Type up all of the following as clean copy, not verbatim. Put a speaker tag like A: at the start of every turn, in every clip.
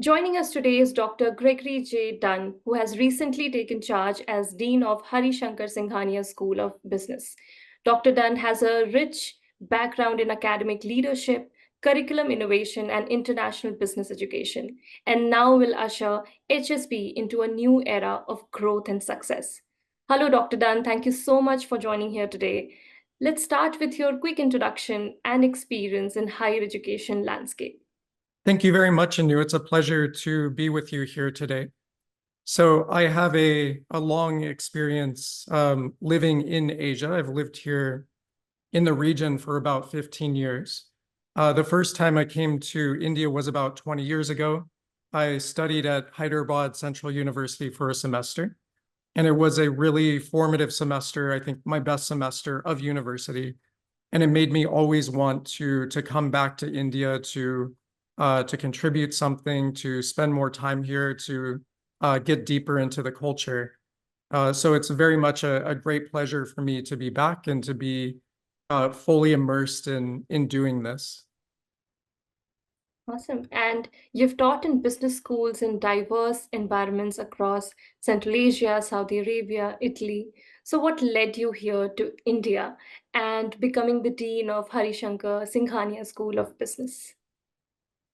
A: Joining us today is Dr. Gregory J. Dunn, who has recently taken charge as Dean of Shankar Singhania School of Business. Dr. Dunn has a rich background in academic leadership, curriculum innovation, and international business education, and now will usher HSB into a new era of growth and success. Hello, Dr. Dunn. Thank you so much for joining here today. Let's start with your quick introduction and experience in higher education landscape.
B: Thank you very much, Anu. It's a pleasure to be with you here today. So I have a long experience living in Asia. I've lived here in the region for about 15 years. The first time I came to India was about 20 years ago. I studied at Hyderabad Central University for a semester, and it was a really formative semester, I think my best semester of university. And it made me always want to come back to India to contribute something, to spend more time here, to get deeper into the culture. So it's very much a great pleasure for me to be back and to be fully immersed in doing this.
A: Awesome. And you've taught in business schools in diverse environments across Central Asia, Saudi Arabia, Italy. So what led you here to India and becoming the Dean of Shankar Singhania School of Business?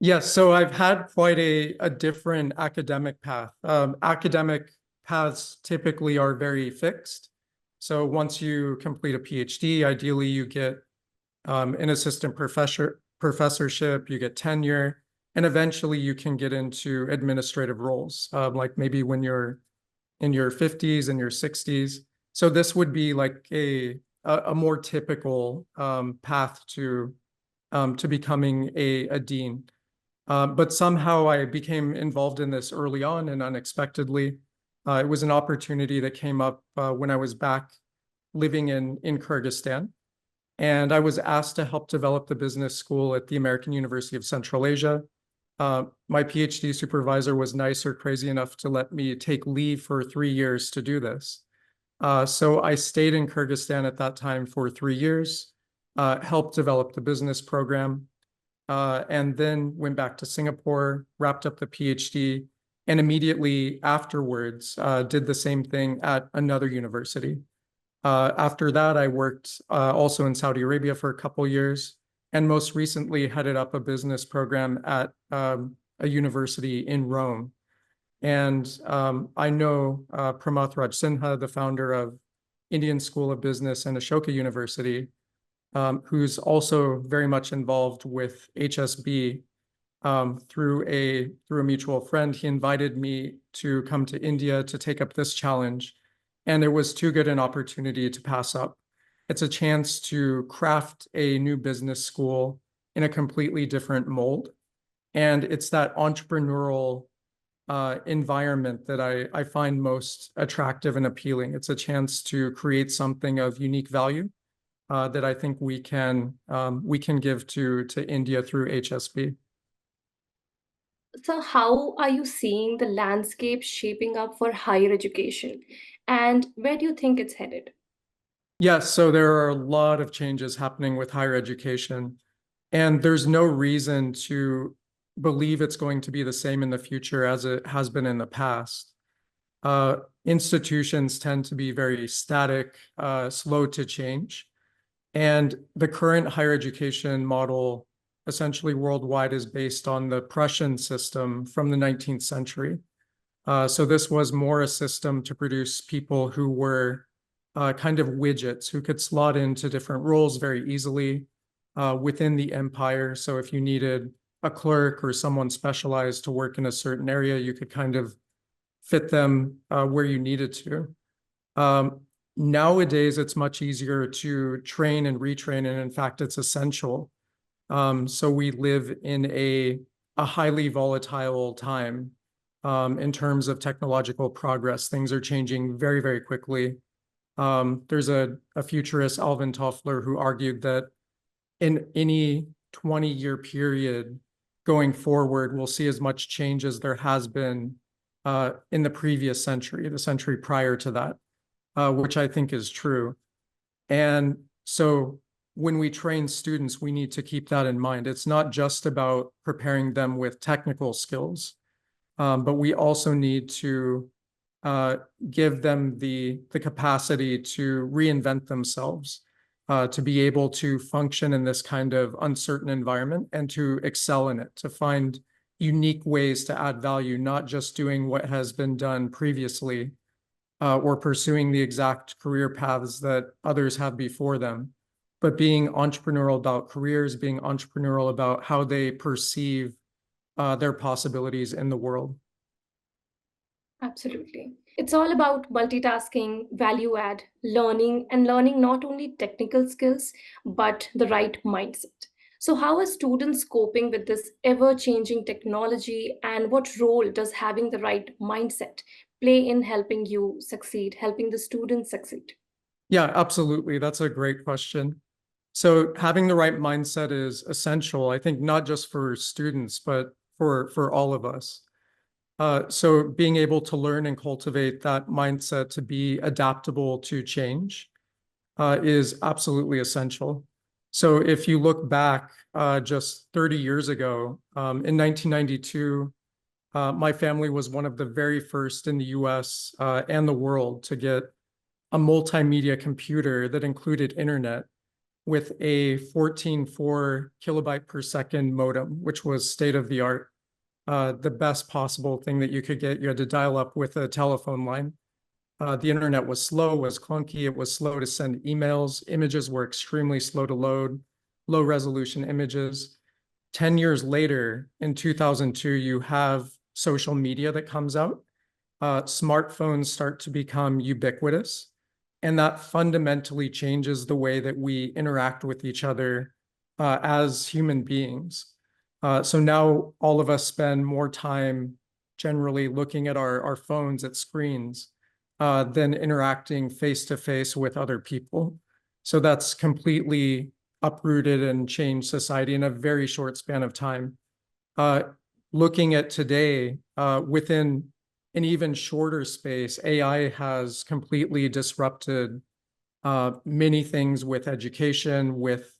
B: Yes, so I've had quite a different academic path. Academic paths typically are very fixed. So once you complete a PhD, ideally you get an assistant professorship, you get tenure, and eventually you can get into administrative roles, like maybe when you're in your 50s and your 60s. So this would be like a more typical path to becoming a dean. But somehow I became involved in this early on and unexpectedly. It was an opportunity that came up when I was back living in Kyrgyzstan. And I was asked to help develop the business school at the American University of Central Asia. My PhD supervisor was nice or crazy enough to let me take leave for 3 years to do this. So I stayed in Kyrgyzstan at that time for 3 years, helped develop the business program, and then went back to Singapore, wrapped up the PhD, and immediately afterwards did the same thing at another university. After that, I worked also in Saudi Arabia for a couple years, and most recently headed up a business program at a university in Rome. And I know Pramath Raj Sinha, the founder of Indian School of Business and Ashoka University, who's also very much involved with HSB through a mutual friend. He invited me to come to India to take up this challenge, and it was too good an opportunity to pass up. It's a chance to craft a new business school in a completely different mold, and it's that entrepreneurial environment that I find most attractive and appealing. It's a chance to create something of unique value that I think we can give to India through HSB.
A: So how are you seeing the landscape shaping up for higher education? And where do you think it's headed?
B: Yes, so there are a lot of changes happening with higher education, and there's no reason to believe it's going to be the same in the future as it has been in the past. Institutions tend to be very static, slow to change. And the current higher education model, essentially worldwide, is based on the Prussian system from the 19th century. So this was more a system to produce people who were kind of widgets, who could slot into different roles very easily within the empire. So if you needed a clerk or someone specialized to work in a certain area, you could kind of fit them where you needed to. Nowadays, it's much easier to train and retrain, and in fact, it's essential. So we live in a highly volatile time in terms of technological progress. Things are changing very, very quickly. There's a futurist, Alvin Toffler, who argued that in any 20-year period going forward, we'll see as much change as there has been in the previous century, the century prior to that. Which I think is true. And so when we train students, we need to keep that in mind. It's not just about preparing them with technical skills. but we also need to give them the capacity to reinvent themselves, to be able to function in this kind of uncertain environment and to excel in it, to find unique ways to add value, not just doing what has been done previously, or pursuing the exact career paths that others have before them, but being entrepreneurial about careers, being entrepreneurial about how they perceive their possibilities in the world.
A: Absolutely. It's all about multitasking, value add, learning, and learning not only technical skills, but the right mindset. So, how are students coping with this ever changing technology, and what role does having the right mindset play in helping you succeed, helping the students succeed?
B: Yeah, absolutely. That's a great question. So having the right mindset is essential, I think, not just for students, but for all of us. So being able to learn and cultivate that mindset to be adaptable to change is absolutely essential. So if you look back just 30 years ago, in 1992, my family was one of the very first in the US and the world to get a multimedia computer that included internet with a 14.4 kilobyte per second modem, which was state of the art, the best possible thing that you could get. You had to dial up with a telephone line. The internet was slow, was clunky, it was slow to send emails. Images were extremely slow to load, low resolution images. 10 years later, in 2002, you have social media that comes out. Smartphones start to become ubiquitous. And that fundamentally changes the way that we interact with each other as human beings. So now all of us spend more time generally looking at our phones at screens than interacting face to face with other people. So that's completely uprooted and changed society in a very short span of time. Looking at today, within an even shorter space, AI has completely disrupted many things with education, with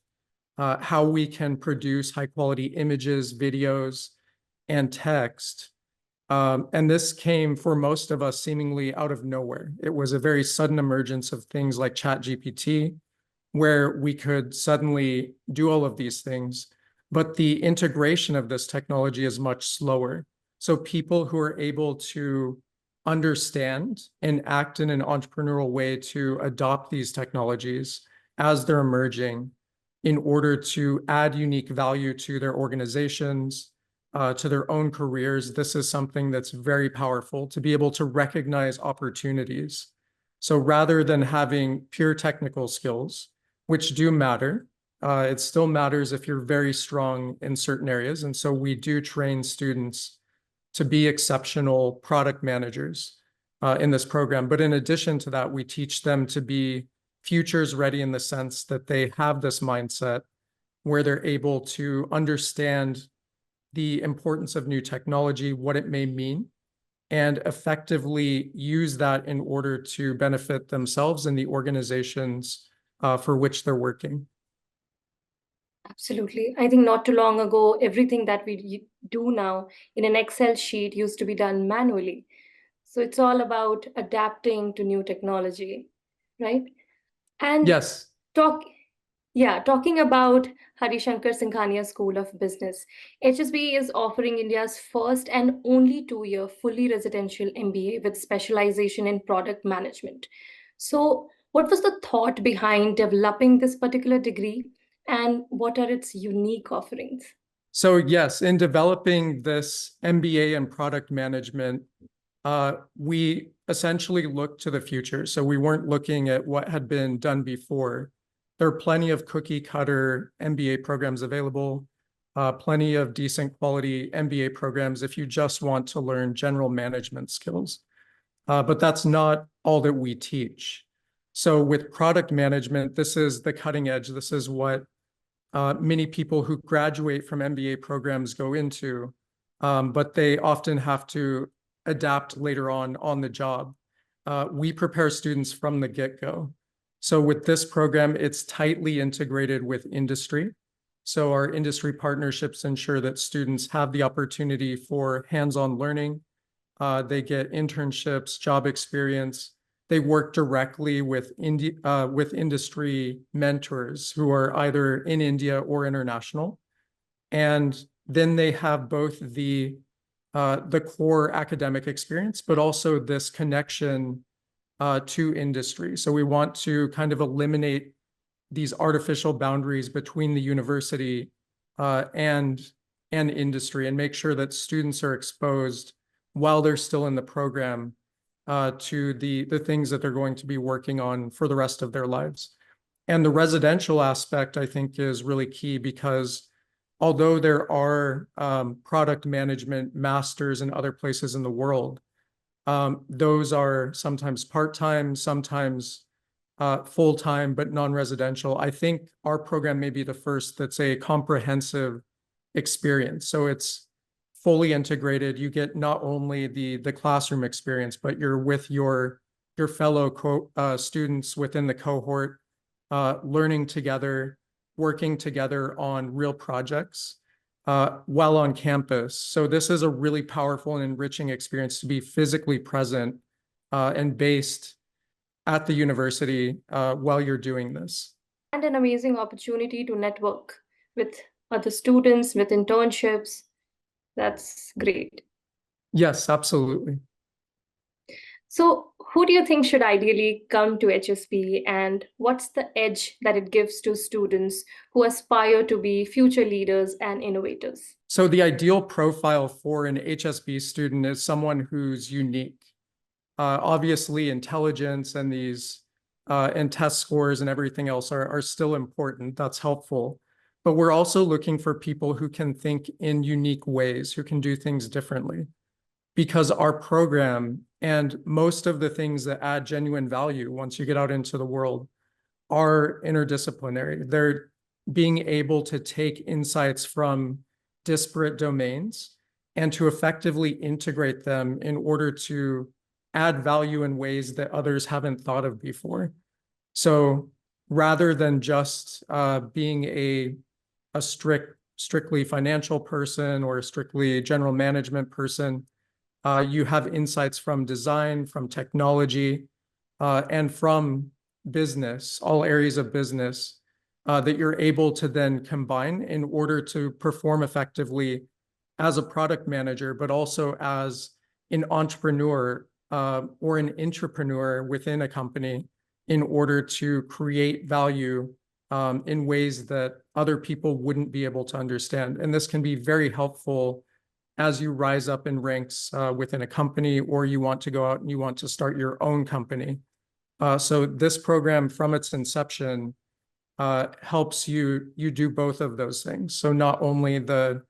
B: how we can produce high quality images, videos, and text. And this came for most of us seemingly out of nowhere. It was a very sudden emergence of things like ChatGPT, where we could suddenly do all of these things. But the integration of this technology is much slower. So people who are able to understand and act in an entrepreneurial way to adopt these technologies as they're emerging in order to add unique value to their organizations, to their own careers, this is something that's very powerful to be able to recognize opportunities. So rather than having pure technical skills, which do matter, it still matters if you're very strong in certain areas. And so we do train students to be exceptional product managers in this program. But in addition to that, we teach them to be futures ready in the sense that they have this mindset where they're able to understand the importance of new technology, what it may mean, and effectively use that in order to benefit themselves and the organizations for which they're working.
A: Absolutely. I think not too long ago, everything that we do now in an Excel sheet used to be done manually. So it's all about adapting to new technology, right? And
B: Yes.
A: talk, yeah, talking about Harishankar Singhania School of Business, HSB is offering India's first and only 2-year fully residential MBA with specialization in product management. So, what was the thought behind developing this particular degree, and what are its unique offerings?
B: So yes, in developing this MBA in product management, we essentially looked to the future. So we weren't looking at what had been done before. There are plenty of cookie cutter MBA programs available, plenty of decent quality MBA programs if you just want to learn general management skills. But that's not all that we teach. So with product management, this is the cutting edge. This is what many people who graduate from MBA programs go into, but they often have to adapt later on the job. We prepare students from the get-go. So with this program, it's tightly integrated with industry. So our industry partnerships ensure that students have the opportunity for hands-on learning. They get internships, job experience. They work directly with industry mentors who are either in India or international. And then they have both the core academic experience, but also this connection to industry. So we want to kind of eliminate these artificial boundaries between the university and industry, and make sure that students are exposed while they're still in the program to the things that they're going to be working on for the rest of their lives. And the residential aspect, I think, is really key, because although there are product management masters in other places in the world, those are sometimes part-time, sometimes full-time, but non-residential. I think our program may be the first that's a comprehensive experience. So it's fully integrated. You get not only the classroom experience, but you're with your fellow students within the cohort, learning together, working together on real projects while on campus. So this is a really powerful and enriching experience to be physically present and based at the university while you're doing this.
A: And an amazing opportunity to network with other students, with internships. That's great.
B: Yes, absolutely.
A: So, who do you think should ideally come to HSB, and what's the edge that it gives to students who aspire to be future leaders and innovators?
B: So the ideal profile for an HSB student is someone who's unique. Obviously, intelligence and these and test scores and everything else are still important. That's helpful. But we're also looking for people who can think in unique ways, who can do things differently. Because our program and most of the things that add genuine value once you get out into the world are interdisciplinary. They're being able to take insights from disparate domains and to effectively integrate them in order to add value in ways that others haven't thought of before. So rather than just being a strictly financial person or a strictly general management person, you have insights from design, from technology, and from business, all areas of business, that you're able to then combine in order to perform effectively as a product manager, but also as an entrepreneur or an intrapreneur within a company, in order to create value in ways that other people wouldn't be able to understand. And this can be very helpful as you rise up in ranks within a company, or you want to go out and you want to start your own company. So this program, from its inception, helps you do both of those things. So not only the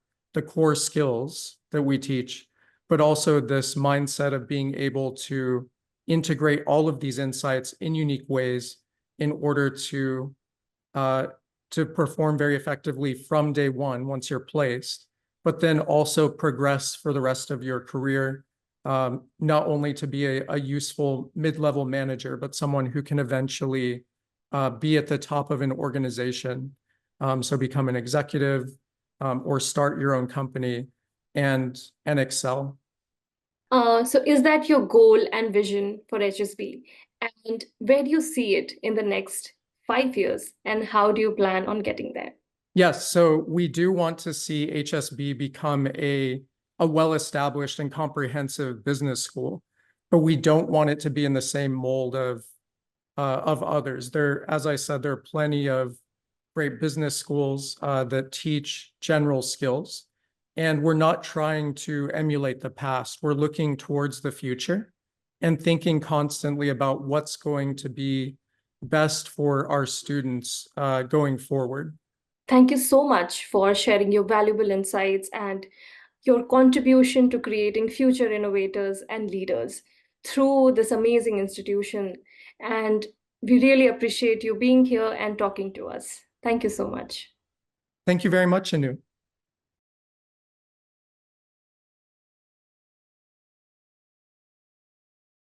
B: core skills that we teach, but also this mindset of being able to integrate all of these insights in unique ways in order to perform very effectively from day one once you're placed, but then also progress for the rest of your career, not only to be a useful mid-level manager, but someone who can eventually be at the top of an organization. So become an executive or start your own company and excel.
A: So is that your goal and vision for HSB? And where do you see it in the next 5 years? And how do you plan on getting there?
B: Yes, so we do want to see HSB become a well-established and comprehensive business school, but we don't want it to be in the same mold of others. There, as I said, there are plenty of great business schools that teach general skills, and we're not trying to emulate the past. We're looking towards the future and thinking constantly about what's going to be best for our students going forward.
A: Thank you so much for sharing your valuable insights and your contribution to creating future innovators and leaders through this amazing institution. And we really appreciate you being here and talking to us. Thank you so much.
B: Thank you very much, Anu.